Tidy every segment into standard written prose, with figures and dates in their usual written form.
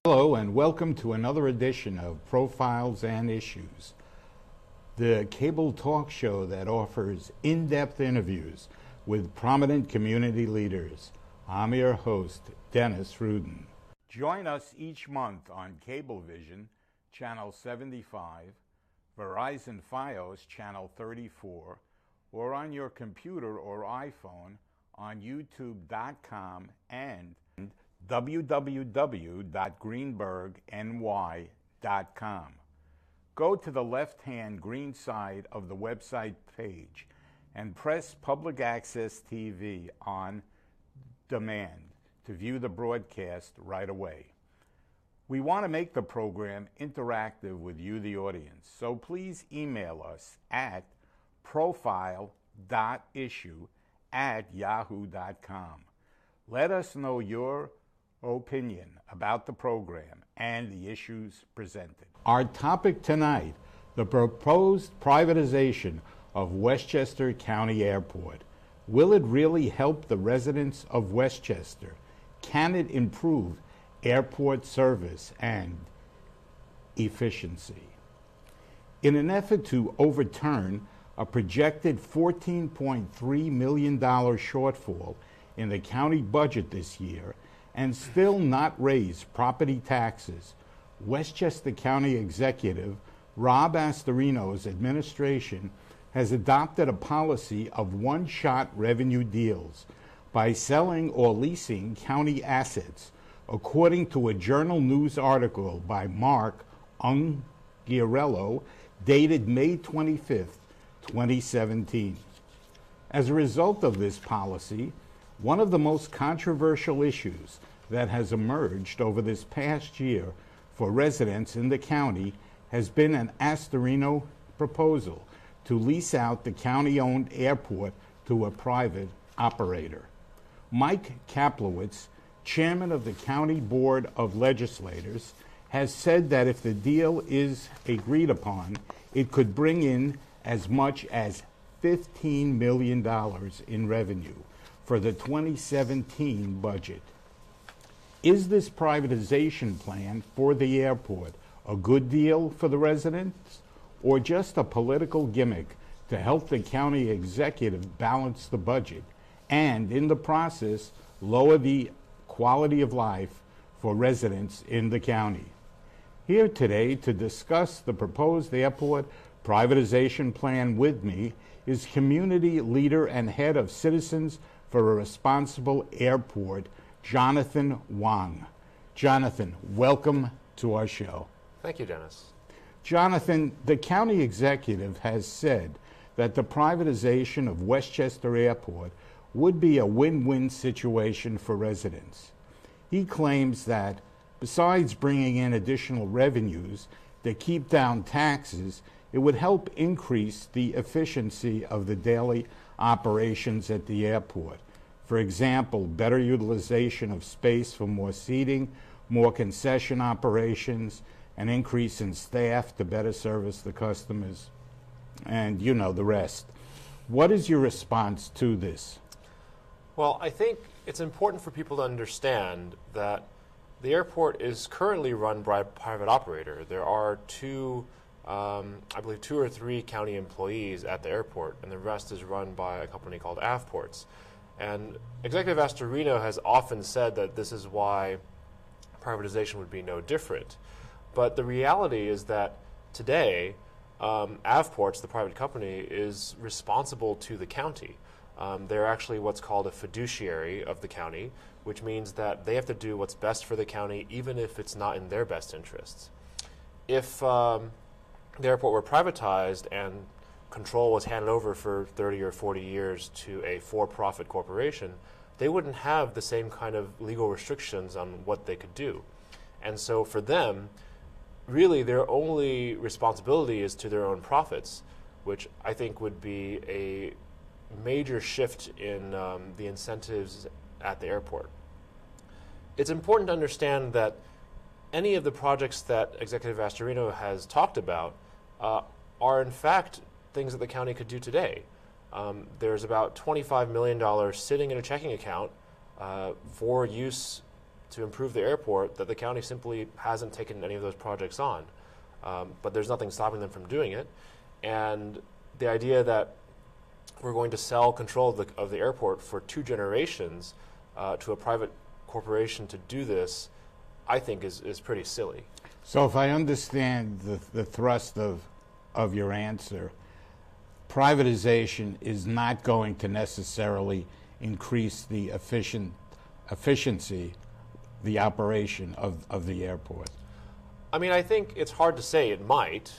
Hello and welcome to another edition of Profiles and Issues, the cable talk show that offers in-depth interviews with prominent community leaders. I'm your host, Dennis Rudin. Join us each month on Cablevision, Channel 75, Verizon Fios, Channel 34, or on your computer or iPhone on YouTube.com and www.greenbergny.com. Go to the left-hand green side of the website page and press Public Access TV on demand to view the broadcast right away. We want to make the program interactive with you, the audience, so please email us at profile.issue@yahoo.com. Let us know your opinion about the program and the issues presented. Our topic tonight, the proposed privatization of Westchester County Airport. Will it really help the residents of Westchester? Can it improve airport service and efficiency? In an effort to overturn a projected $14.3 million shortfall in the county budget this year and still not raise property taxes, Westchester County Executive Rob Astorino's administration has adopted a policy of one-shot revenue deals by selling or leasing county assets, according to a Journal News article by Mark Ungiarello dated May 25th, 2017. As a result of this policy, one of the most controversial issues that has emerged over this past year for residents in the county has been an Astorino proposal to lease out the county-owned airport to a private operator. Mike Kaplowitz, chairman of the County Board of Legislators, has said that if the deal is agreed upon, it could bring in as much as $15 million in revenue for the 2017 budget. Is this privatization plan for the airport a good deal for the residents or just a political gimmick to help the county executive balance the budget and, in the process, lower the quality of life for residents in the county? Here today to discuss the proposed airport privatization plan with me is community leader and head of Citizens for a Responsible Airport, Jonathan Wang. Jonathan, welcome to our show. Thank you, Dennis. Jonathan, the county executive has said that the privatization of Westchester Airport would be a win-win situation for residents. He claims that besides bringing in additional revenues to keep down taxes, it would help increase the efficiency of the daily operations at the airport. For example, better utilization of space for more seating, more concession operations, an increase in staff to better service the customers, and you know the rest. What is your response to this? Well, I think it's important for people to understand that the airport is currently run by a private operator. There are I believe two or three county employees at the airport, and the rest is run by a company called Avports. And Executive Astorino has often said that this is why privatization would be no different. But the reality is that today, Avports, the private company, is responsible to the county. They're actually what's called a fiduciary of the county, which means that they have to do what's best for the county, even if it's not in their best interests. If the airport were privatized and control was handed over for 30 or 40 years to a for-profit corporation, they wouldn't have the same kind of legal restrictions on what they could do. And so for them, really their only responsibility is to their own profits, which I think would be a major shift in the incentives at the airport. It's important to understand that any of the projects that Executive Astorino has talked about are in fact things that the county could do today. There's about $25 million sitting in a checking account for use to improve the airport that the county simply hasn't taken any of those projects on. But there's nothing stopping them from doing it. And the idea that we're going to sell control of the airport for 2 generations to a private corporation to do this, I think is pretty silly. So if I understand the thrust of your answer, privatization is not going to necessarily increase the efficiency, the operation of the airport. I mean, I think it's hard to say it might,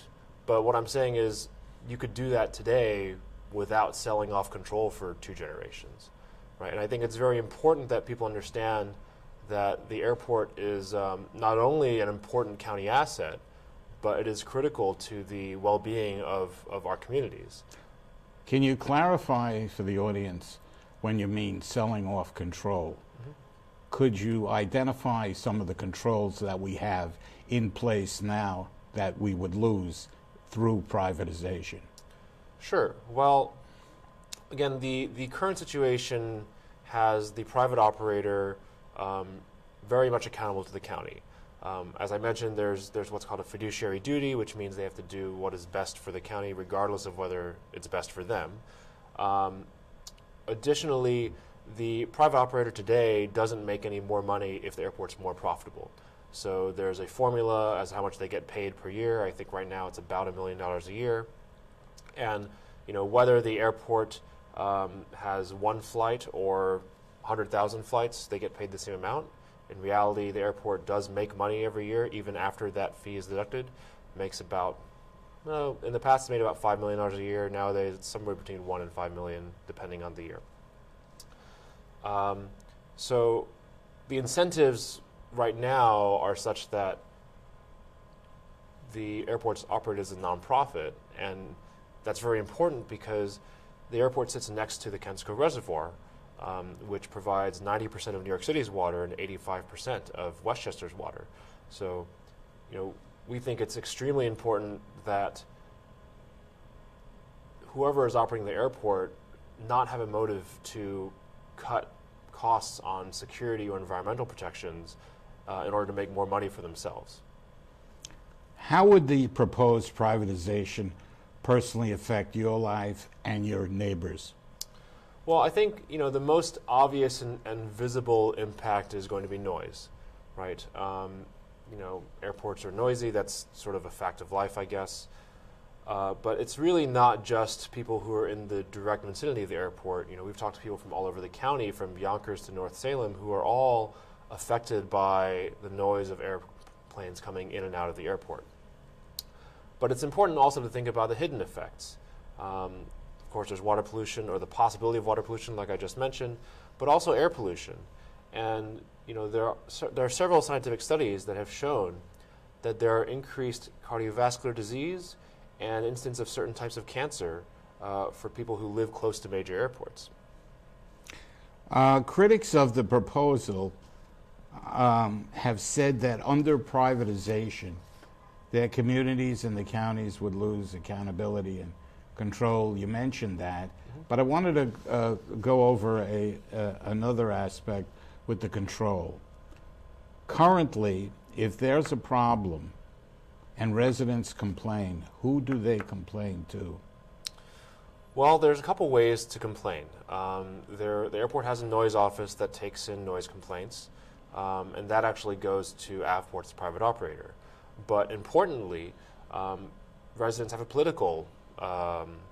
but what I'm saying is you could do that today without selling off control for 2 generations, right? And I think it's very important that people understand that the airport is not only an important county asset, but it is critical to the well-being of our communities. Can you clarify for the audience when you mean selling off control? Mm-hmm. Could you identify some of the controls that we have in place now that we would lose through privatization? Sure. Well, again, the current situation has the private operator very much accountable to the county. As I mentioned, there's what's called a fiduciary duty, which means they have to do what is best for the county, regardless of whether it's best for them. Additionally, the private operator today doesn't make any more money if the airport's more profitable. So there's a formula as how much they get paid per year. I think right now it's about $1 million a year. And whether the airport has 1 flight or 100,000 flights, they get paid the same amount. In reality, the airport does make money every year, even after that fee is deducted. Makes about, in the past, it's made about $5 million a year. Nowadays, it's somewhere between 1 and 5 million, depending on the year. So the incentives right now are such that the airport's operated as a nonprofit, and that's very important because the airport sits next to the Kensico Reservoir, which provides 90% of New York City's water and 85% of Westchester's water. So, we think it's extremely important that whoever is operating the airport not have a motive to cut costs on security or environmental protections in order to make more money for themselves. How would the proposed privatization personally affect your life and your neighbors? Well, I think the most obvious and visible impact is going to be noise, right? Airports are noisy. That's sort of a fact of life, I guess. But it's really not just people who are in the direct vicinity of the airport. We've talked to people from all over the county, from Yonkers to North Salem, who are all affected by the noise of airplanes coming in and out of the airport. But it's important also to think about the hidden effects. Of course, there's water pollution, or the possibility of water pollution, like I just mentioned, but also air pollution. And there are several scientific studies that have shown that there are increased cardiovascular disease and incidence of certain types of cancer for people who live close to major airports. Critics of the proposal have said that under privatization, their communities and the counties would lose accountability and control. You mentioned that, but I wanted to go over another aspect with the control. Currently, if there's a problem and residents complain, who do they complain to? Well, there's a couple ways to complain. The airport has a noise office that takes in noise complaints, and that actually goes to Avport's private operator. But importantly, residents have a political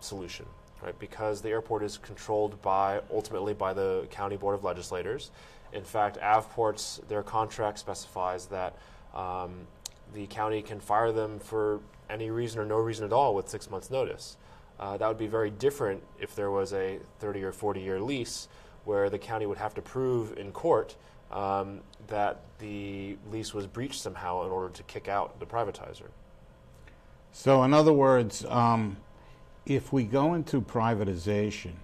solution, right? Because the airport is controlled ultimately by the County Board of Legislators. In fact, Avport's, their contract specifies that the county can fire them for any reason or no reason at all with 6 months' notice. That would be very different if there was a 30 or 40-year lease where the county would have to prove in court that the lease was breached somehow in order to kick out the privatizer. So in other words, if we go into privatization,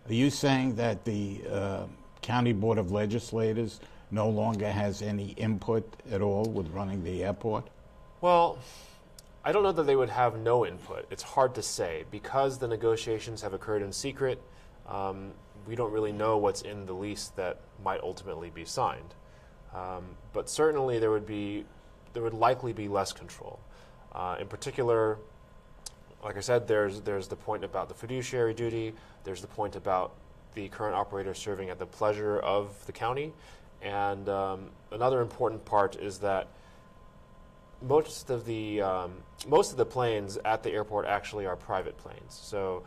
are you saying that the County Board of Legislators no longer has any input at all with running the airport? Well, I don't know that they would have no input. It's hard to say. Because the negotiations have occurred in secret, we don't really know what's in the lease that might ultimately be signed. But certainly there would likely be less control. In particular, like I said, there's the point about the fiduciary duty. There's the point about the current operator serving at the pleasure of the county. And another important part is that most of the planes at the airport actually are private planes. So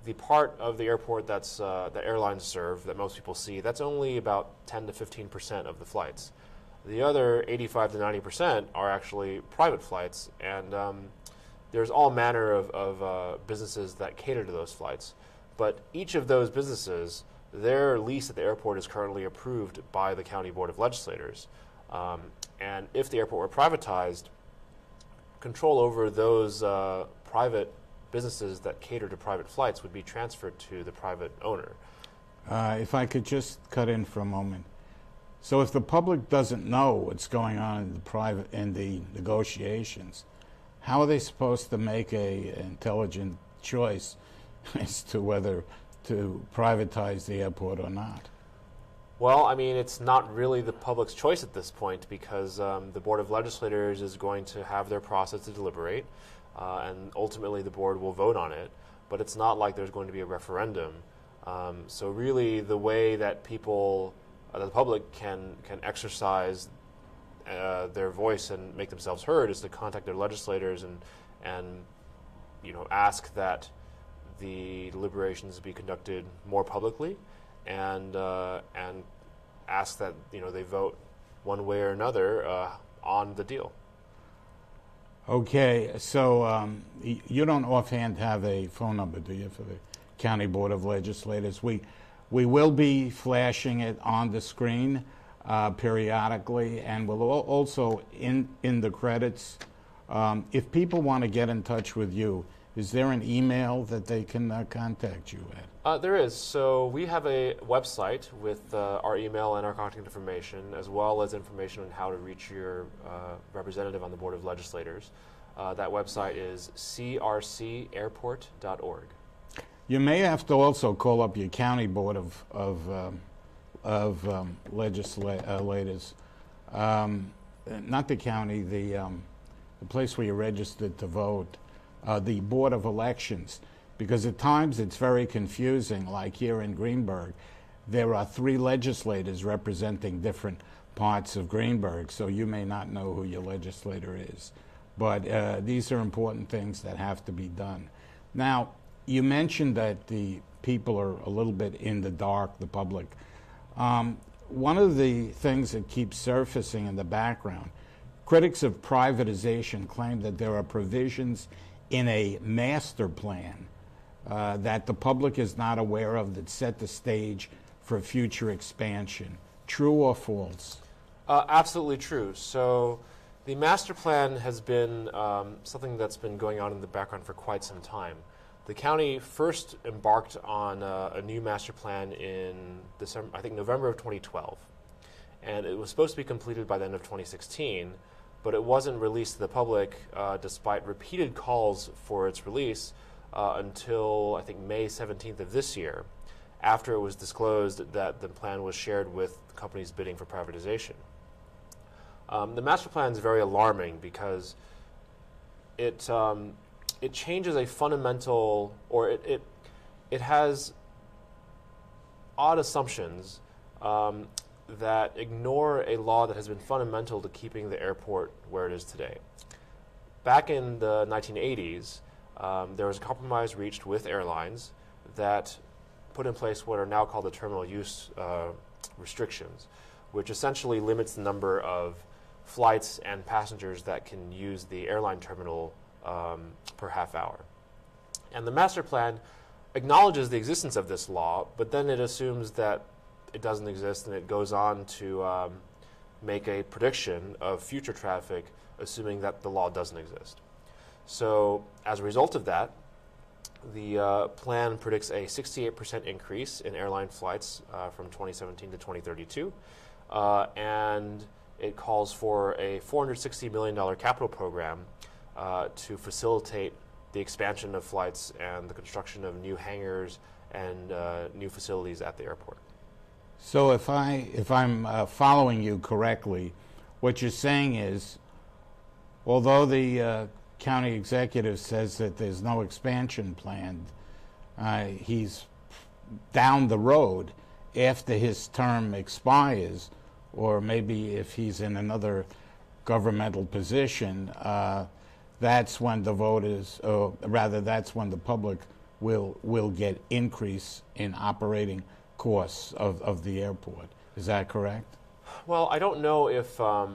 the part of the airport that's that airlines serve, that most people see, that's only about 10 to 15% of the flights. The other 85 to 90% are actually private flights, and there's all manner of businesses that cater to those flights. But each of those businesses, their lease at the airport is currently approved by the County Board of Legislators. And if the airport were privatized, control over those private businesses that cater to private flights would be transferred to the private owner. If I could just cut in for a moment. So if the public doesn't know what's going on in the negotiations, how are they supposed to make an intelligent choice as to whether to privatize the airport or not? Well, I mean, it's not really the public's choice at this point, because the Board of Legislators is going to have their process to deliberate, and ultimately the board will vote on it. But it's not like there's going to be a referendum. So really, the way that people, the public, can exercise their voice and make themselves heard is to contact their legislators and ask that the deliberations be conducted more publicly, and ask that they vote one way or another on the deal. Okay, so you don't offhand have a phone number, do you, for the County Board of Legislators? We will be flashing it on the screen periodically, and we'll also in the credits. If people want to get in touch with you, is there an email that they can contact you at? There is. So we have a website with our email and our contact information, as well as information on how to reach your representative on the Board of Legislators. That website is crcairport.org. You may have to also call up your county board of legislators, not the county, the place where you're registered to vote, the Board of Elections, because at times it's very confusing. Like here in Greenberg, there are 3 legislators representing different parts of Greenberg, so you may not know who your legislator is. But these are important things that have to be done. Now, you mentioned that the people are a little bit in the dark, the public. One of the things that keeps surfacing in the background, critics of privatization claim that there are provisions in a master plan that the public is not aware of that set the stage for future expansion. True or false? Absolutely true. So the master plan has been something that's been going on in the background for quite some time. The county first embarked on a new master plan in November of 2012. And it was supposed to be completed by the end of 2016, but it wasn't released to the public despite repeated calls for its release until, I think, May 17th of this year, after it was disclosed that the plan was shared with companies bidding for privatization. The master plan is very alarming because it changes a fundamental, or it has odd assumptions that ignore a law that has been fundamental to keeping the airport where it is today. Back in the 1980s, there was a compromise reached with airlines that put in place what are now called the terminal use restrictions, which essentially limits the number of flights and passengers that can use the airline terminal per half hour. And the master plan acknowledges the existence of this law, but then it assumes that it doesn't exist, and it goes on to make a prediction of future traffic, assuming that the law doesn't exist. So as a result of that, the plan predicts a 68% increase in airline flights from 2017 to 2032, and it calls for a $460 million capital program to facilitate the expansion of flights and the construction of new hangars and new facilities at the airport. So if I'm following you correctly, what you're saying is, although the county executive says that there's no expansion planned, he's down the road after his term expires, or maybe if he's in another governmental position, that's when the voters, or rather that's when the public will get increase in operating costs of the airport. Is that correct? Well, I don't know if I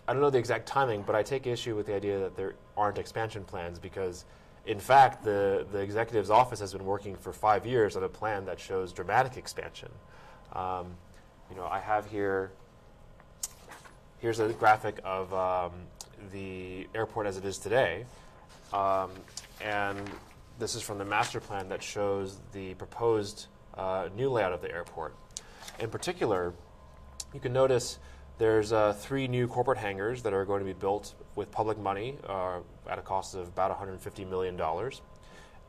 don't know the exact timing, but I take issue with the idea that there aren't expansion plans because, in fact, the executive's office has been working for 5 years on a plan that shows dramatic expansion. I have here's a graphic of the airport as it is today, and this is from the master plan that shows the proposed new layout of the airport. In particular, you can notice there's 3 new corporate hangars that are going to be built with public money at a cost of about $150 million.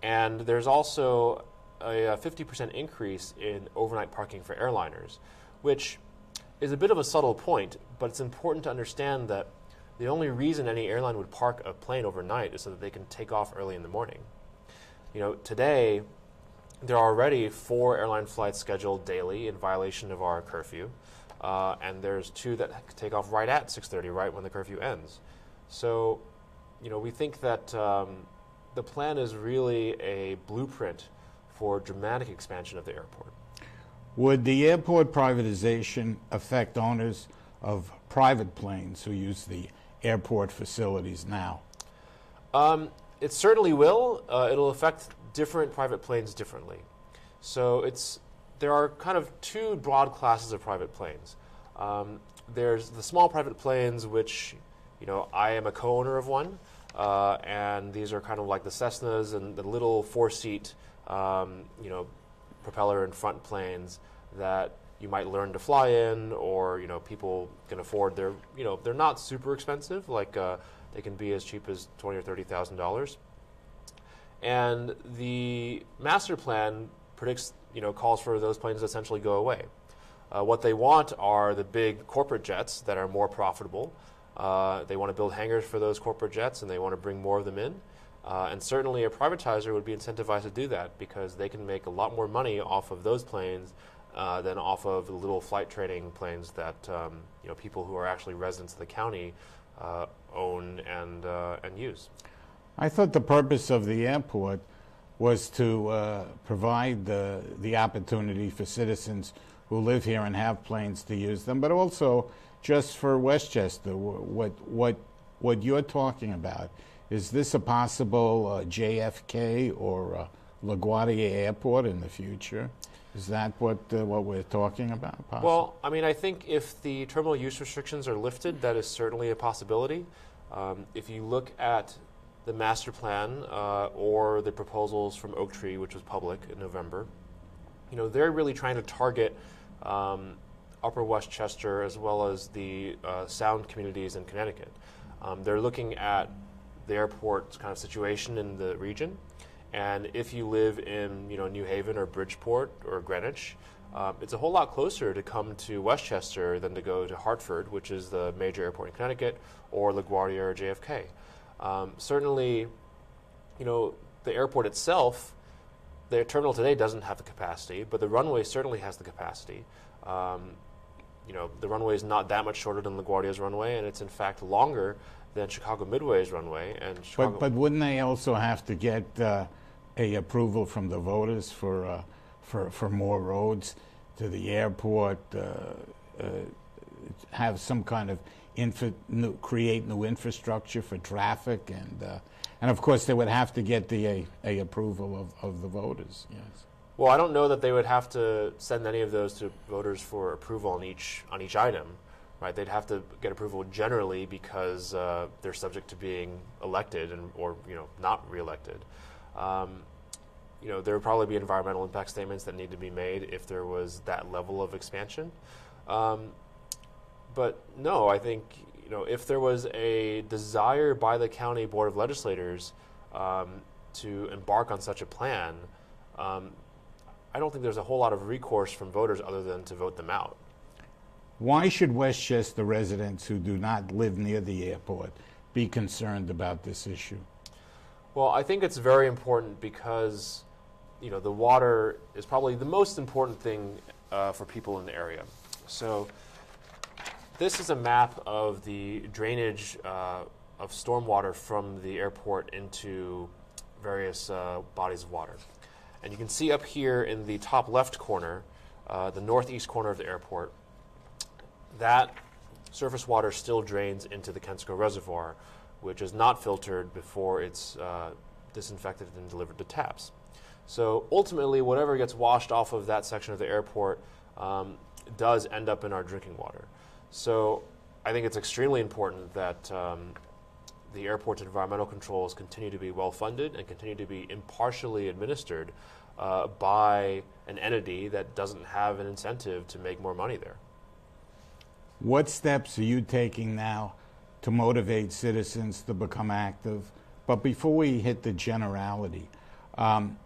And there's also a 50% increase in overnight parking for airliners, which is a bit of a subtle point, but it's important to understand that the only reason any airline would park a plane overnight is so that they can take off early in the morning. Today, there are already 4 airline flights scheduled daily in violation of our curfew. And there's 2 that take off right at 6:30, right when the curfew ends. So, we think that the plan is really a blueprint for dramatic expansion of the airport. Would the airport privatization affect owners of private planes who use the airport facilities now? It certainly will. It'll affect different private planes differently. So there are kind of 2 broad classes of private planes. There's the small private planes, which, I am a co-owner of one, and these are kind of like the Cessnas and the little 4-seat, propeller and front planes that you might learn to fly in, or people can afford. They're not super expensive. Like they can be as cheap as $20,000 or $30,000. And the master plan predicts, calls for those planes to essentially go away. What they want are the big corporate jets that are more profitable. They want to build hangars for those corporate jets, and they want to bring more of them in. And certainly a privatizer would be incentivized to do that because they can make a lot more money off of those planes than off of the little flight training planes that people who are actually residents of the county own and use. I thought the purpose of the airport was to provide the opportunity for citizens who live here and have planes to use them, but also just for Westchester. What you're talking about, is this a possible JFK or LaGuardia Airport in the future? Is that what we're talking about? Possibly? Well, I think if the terminal use restrictions are lifted, that is certainly a possibility. If you look at the master plan or the proposals from Oak Tree, which was public in November, they're really trying to target Upper Westchester as well as the Sound communities in Connecticut. They're looking at the airport's kind of situation in the region, and if you live in New Haven or Bridgeport or Greenwich, it's a whole lot closer to come to Westchester than to go to Hartford, which is the major airport in Connecticut, or LaGuardia or JFK. Certainly, the airport itself, their terminal today doesn't have the capacity, but the runway certainly has the capacity. The runway is not that much shorter than LaGuardia's runway, and it's in fact longer than Chicago Midway's runway. And but wouldn't they also have to get a approval from the voters for more roads to the airport? Have some kind of create new infrastructure for traffic, and of course they would have to get the approval of the voters. Yes. Well, I don't know that they would have to send any of those to voters for approval on each item, right? They'd have to get approval generally because they're subject to being elected or not reelected. There would probably be environmental impact statements that need to be made if there was that level of expansion. But no, I think if there was a desire by the county board of legislators to embark on such a plan, I don't think there's a whole lot of recourse from voters other than to vote them out. Why should Westchester residents who do not live near the airport be concerned about this issue? Well, I think it's very important because, the water is probably the most important thing for people in the area. So this is a map of the drainage of stormwater from the airport into various bodies of water. And you can see up here in the top left corner, the northeast corner of the airport, that surface water still drains into the Kensico Reservoir, which is not filtered before it's disinfected and delivered to taps. So ultimately, whatever gets washed off of that section of the airport does end up in our drinking water. So I think it's extremely important that the airport's environmental controls continue to be well funded and continue to be impartially administered by an entity that doesn't have an incentive to make more money there. What steps are you taking now to motivate citizens to become active? But before we hit the generality,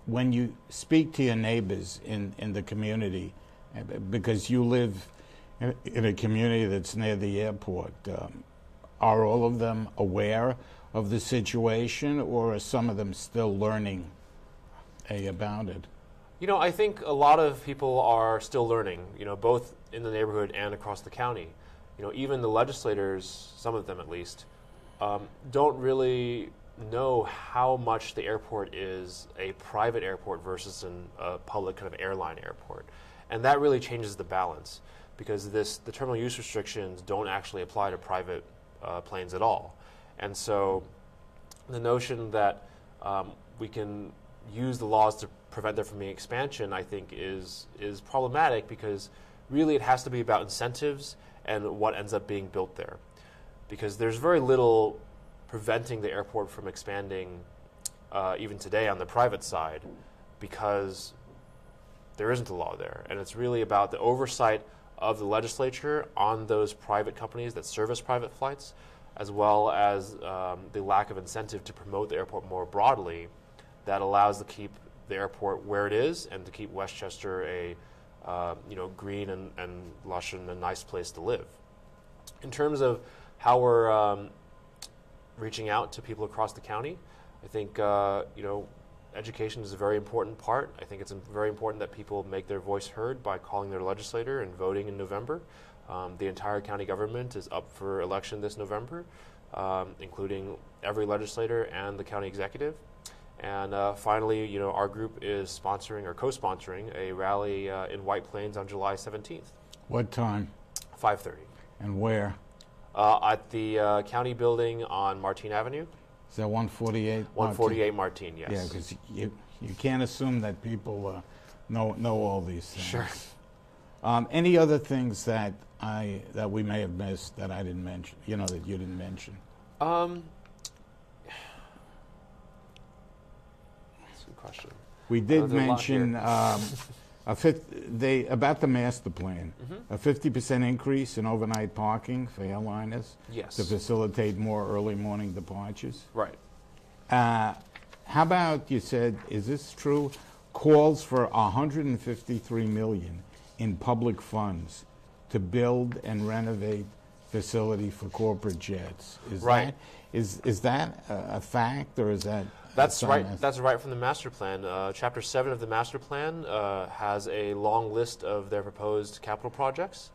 when you speak to your neighbors in the community, because you live in a community that's near the airport, are all of them aware of the situation, or are some of them still learning about it? I think a lot of people are still learning, both in the neighborhood and across the county. Even the legislators, some of them at least, don't really know how much the airport is a private airport versus a public kind of airline airport. And that really changes the balance, because the terminal use restrictions don't actually apply to private planes at all. And so the notion that we can use the laws to prevent there from being expansion, I think, is problematic, because really it has to be about incentives and what ends up being built there. Because there's very little preventing the airport from expanding even today on the private side, because there isn't a law there. And it's really about the oversight of the legislature on those private companies that service private flights, as well as the lack of incentive to promote the airport more broadly that allows to keep the airport where it is and to keep Westchester a green and lush and a nice place to live. In terms of how we're reaching out to people across the county, I think education is a very important part. I think it's very important that people make their voice heard by calling their legislator and voting in November. The entire county government is up for election this November, including every legislator and the county executive. And finally, our group is sponsoring or co-sponsoring a rally in White Plains on July 17th. What time? 5:30. And where? At the county building on Martine Avenue. Is that 148? 148 Martine, yes. Yeah, because you can't assume that people know all these things. Sure. Any other things that we may have missed that I didn't mention? That you didn't mention. Question. We did mention about the master plan, a 50% increase in overnight parking for airliners, yes, to facilitate more early morning departures. Right. How about, you said, is this true, calls for $153 million in public funds to build and renovate facility for corporate jets? Right. Is that a fact, or is that? That's right. That's right from the master plan. Chapter 7 of the master plan has a long list of their proposed capital projects,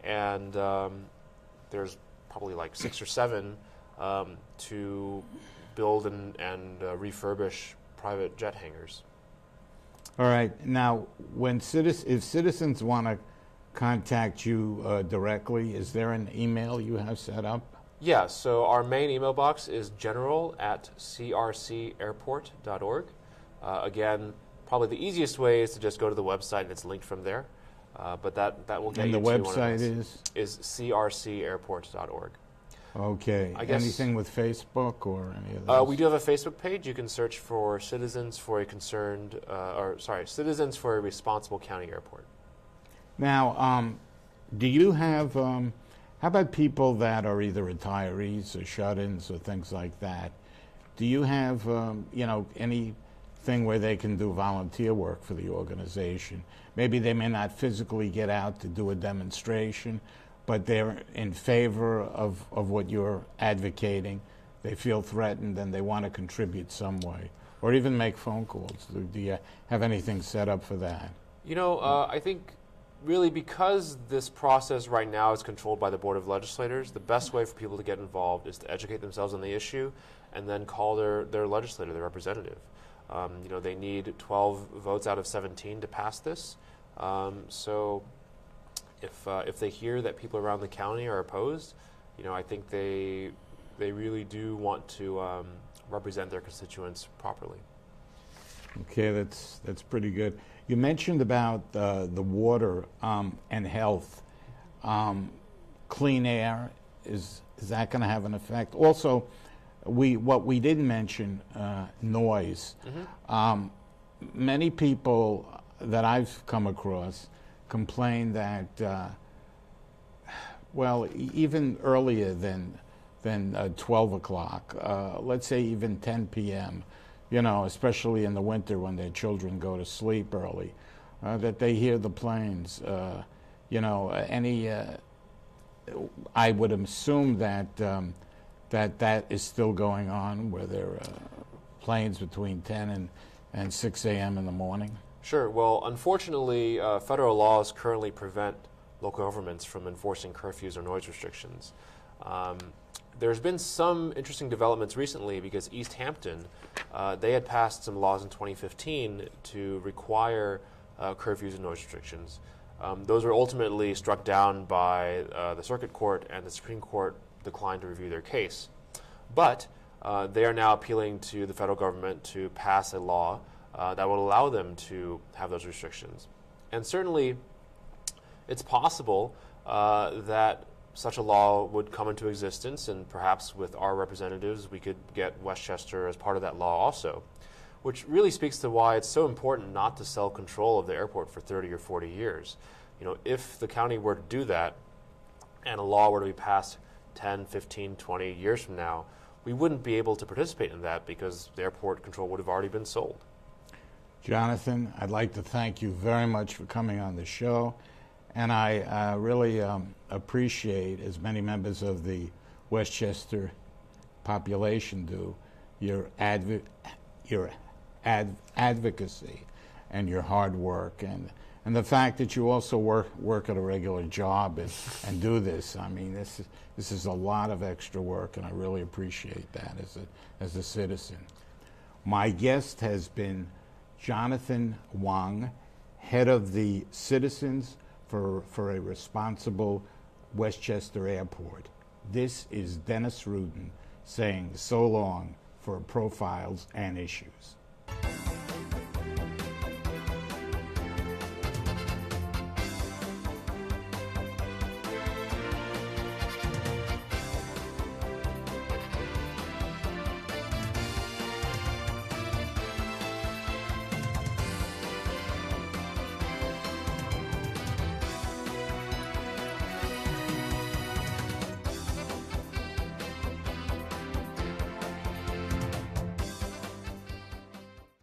and there's probably like 6 or 7 to build and refurbish private jet hangars. All right. Now, if citizens want to contact you directly, is there an email you have set up? Yeah, so our main email box is general@crcairport.org. Again, probably the easiest way is to just go to the website, and it's linked from there. But that will get you to one of us. And the website is crcairport.org. Okay. Anything with Facebook or any of those? We do have a Facebook page. You can search for Citizens for a Citizens for a Responsible County Airport. Now, do you have? How about people that are either retirees or shut-ins or things like that? Do you have, any thing where they can do volunteer work for the organization. Maybe they may not physically get out to do a demonstration, but they're in favor of what you're advocating. They feel threatened and they want to contribute some way, or even make phone calls. Do you have anything set up for that? You know, I think really because this process right now is controlled by the Board of Legislators, the best way for people to get involved is to educate themselves on the issue and then call their legislator, their representative. You know, they need 12 votes out of 17 to pass this. So if they hear that people around the county are opposed, you know, I think they really do want to represent their constituents properly. Okay, that's pretty good. You mentioned about the water and health. Clean air, is that going to have an effect? Also, what we didn't mention, noise. Mm-hmm. Many people that I've come across complain that, well, even earlier than 12 o'clock, let's say even 10 p.m., you know, especially in the winter when their children go to sleep early, that they hear the planes. You know, I would assume that that is still going on, where there are planes between 10 and 6 a.m. in the morning. Sure. Well, unfortunately, federal laws currently prevent local governments from enforcing curfews or noise restrictions. There's been some interesting developments recently because East Hampton, they had passed some laws in 2015 to require curfews and noise restrictions. Those were ultimately struck down by the Circuit Court, and the Supreme Court declined to review their case. But they are now appealing to the federal government to pass a law that will allow them to have those restrictions. And certainly, it's possible that such a law would come into existence, and perhaps with our representatives we could get Westchester as part of that law also, which really speaks to why it's so important not to sell control of the airport for 30 or 40 years. You know, if the county were to do that and a law were to be passed 10, 15, 20 years from now, we wouldn't be able to participate in that because the airport control would have already been sold. Jonathan, I'd like to thank you very much for coming on the show. And I really appreciate, as many members of the Westchester population do, your advocacy and your hard work, and the fact that you also work at a regular job and do this. I mean, this is a lot of extra work, and I really appreciate that as a citizen. My guest has been Jonathan Wang, head of the Citizens for a Responsible Westchester Airport. This is Dennis Rudin saying so long for Profiles and Issues.